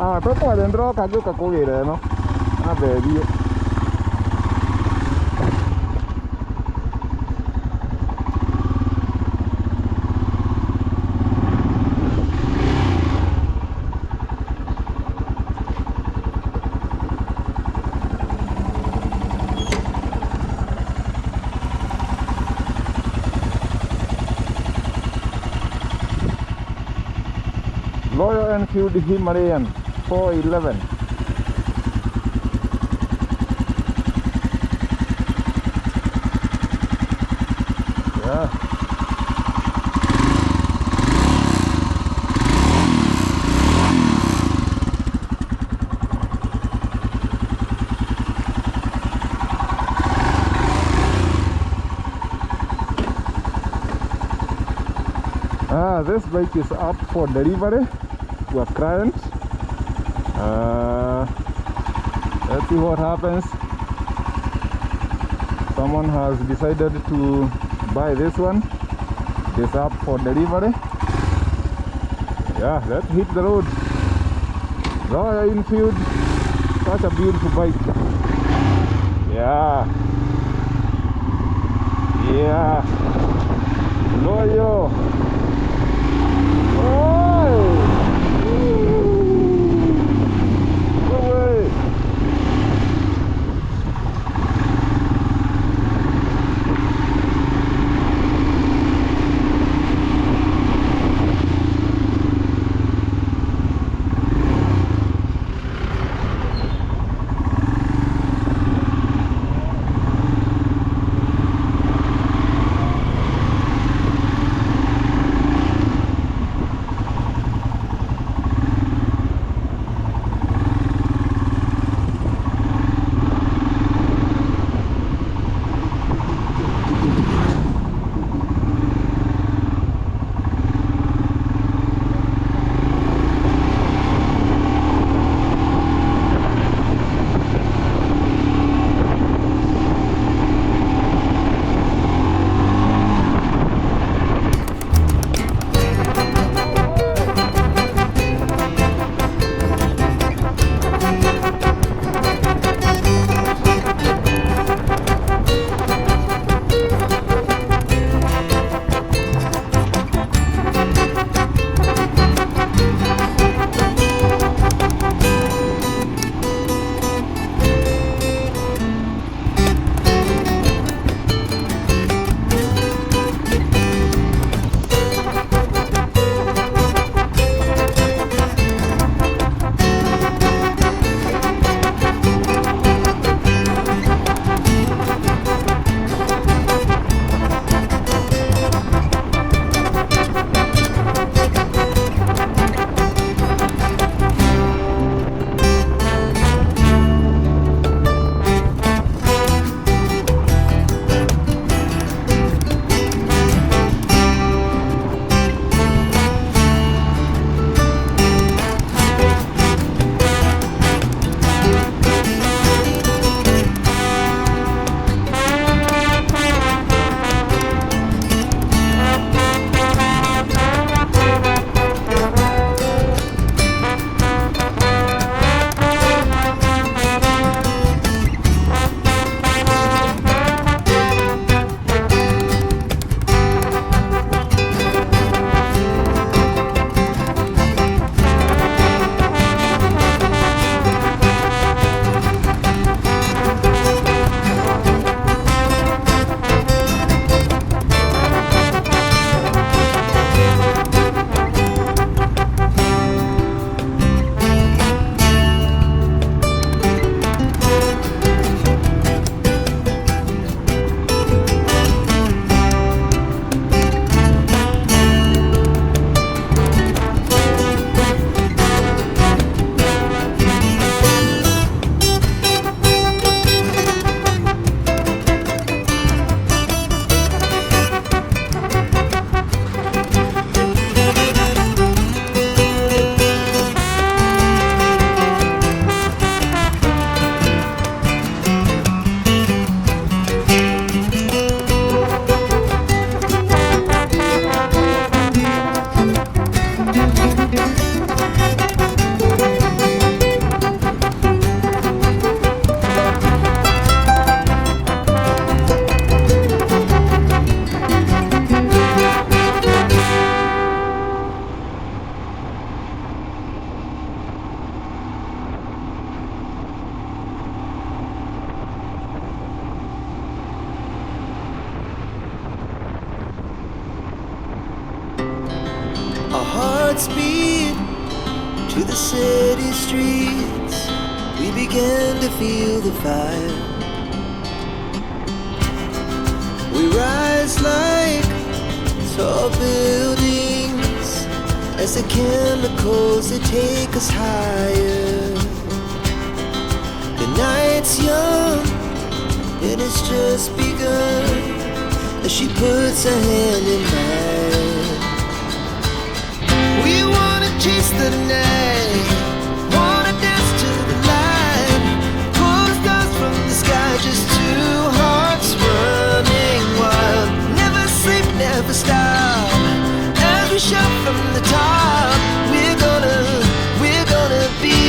Proprio dentro cago cacovere, no? Vabbè, io. Enfield Himalayan 411. Yeah. This bike is up for delivery to a client. Let's see what happens. Someone has decided to buy this one. It's up for delivery. Yeah, let's hit the road. Royal Enfield, such a beautiful bike. Yeah. Yeah. Loyo. Our hearts beat to the city streets. We began to feel the fire. We rise like tall buildings as the chemicals that take us higher. The night's young and it's just begun as she puts her hand in mine. We wanna chase the night, wanna dance to the light, pull stars from the sky, just two hearts running wild. Never sleep, never stop, as we shout from the top. We're gonna be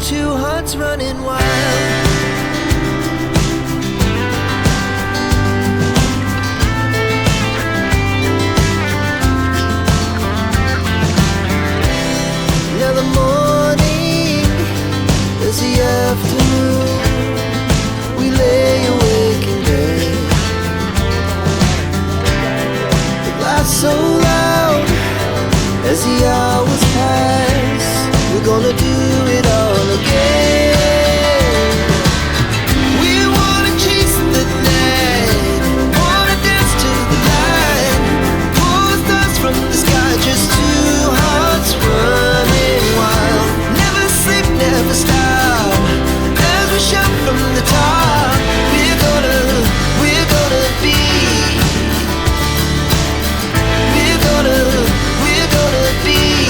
two hearts running wild. Now the morning is the afternoon. We lay awake in bed. The laughs so loud as the hours pass. We're gonna do it all again. We wanna chase the night, wanna dance to the light, pull stars from the sky, just two hearts running wild. Never sleep, never stop, as we shout from the top. We're gonna be, we're gonna be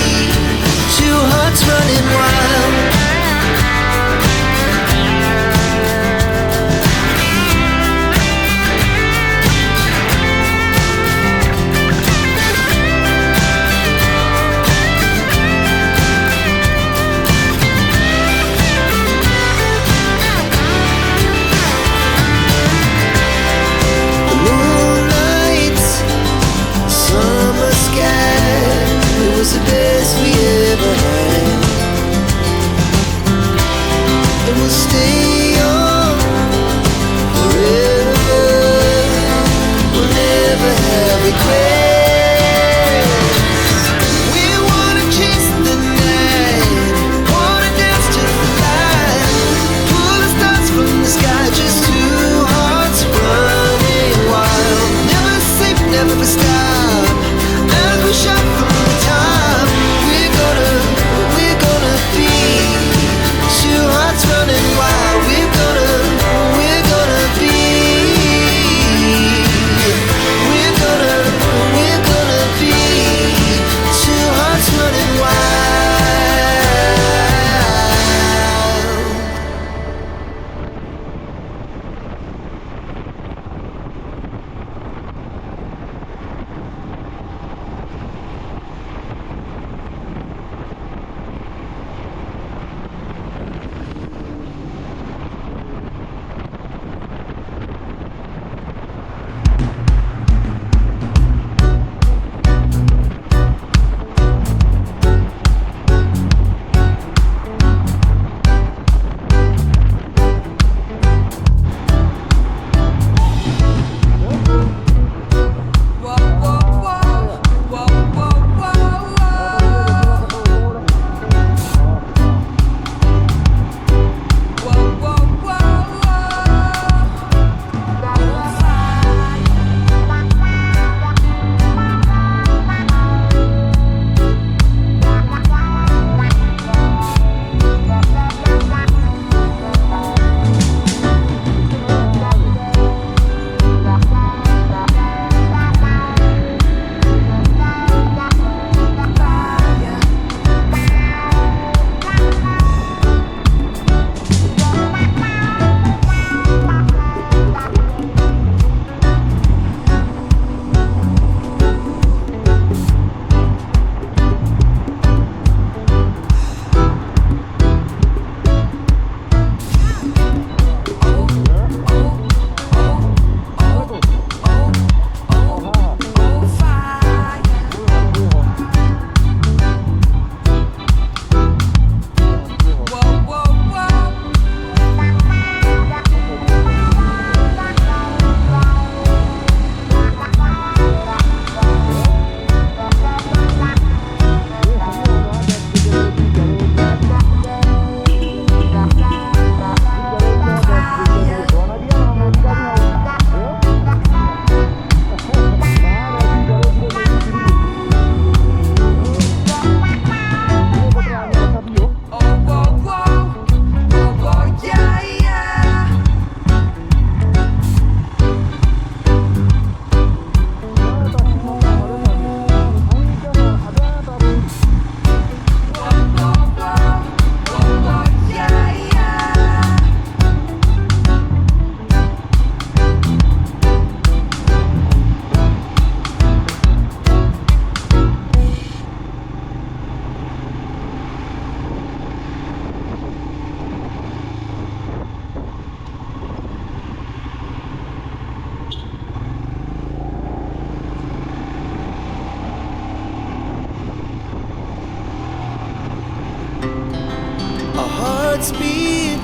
hearts beat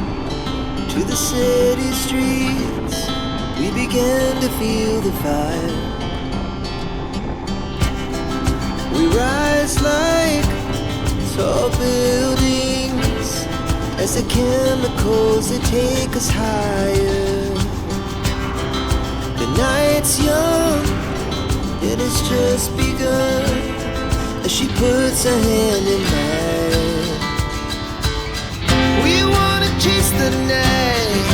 to the city streets. We began to feel the fire. We rise like tall buildings as the chemicals they take us higher. The night's young, it has just begun as she puts her hand in mine. We wanna chase the night,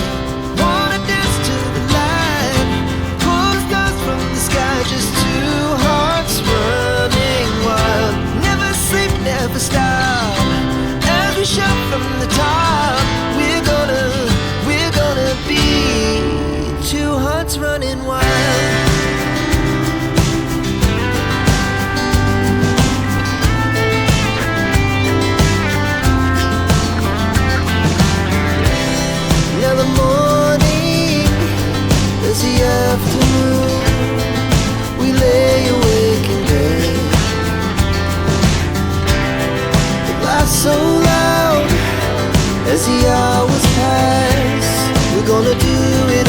wanna dance to the light, pull stars from the sky, just two hearts running wild. Never sleep, never stop, as we shout from the top. We're gonna be two hearts running wild. Now the morning is the afternoon. We lay awake in bed. The laughs so loud as the hours pass. We're gonna do it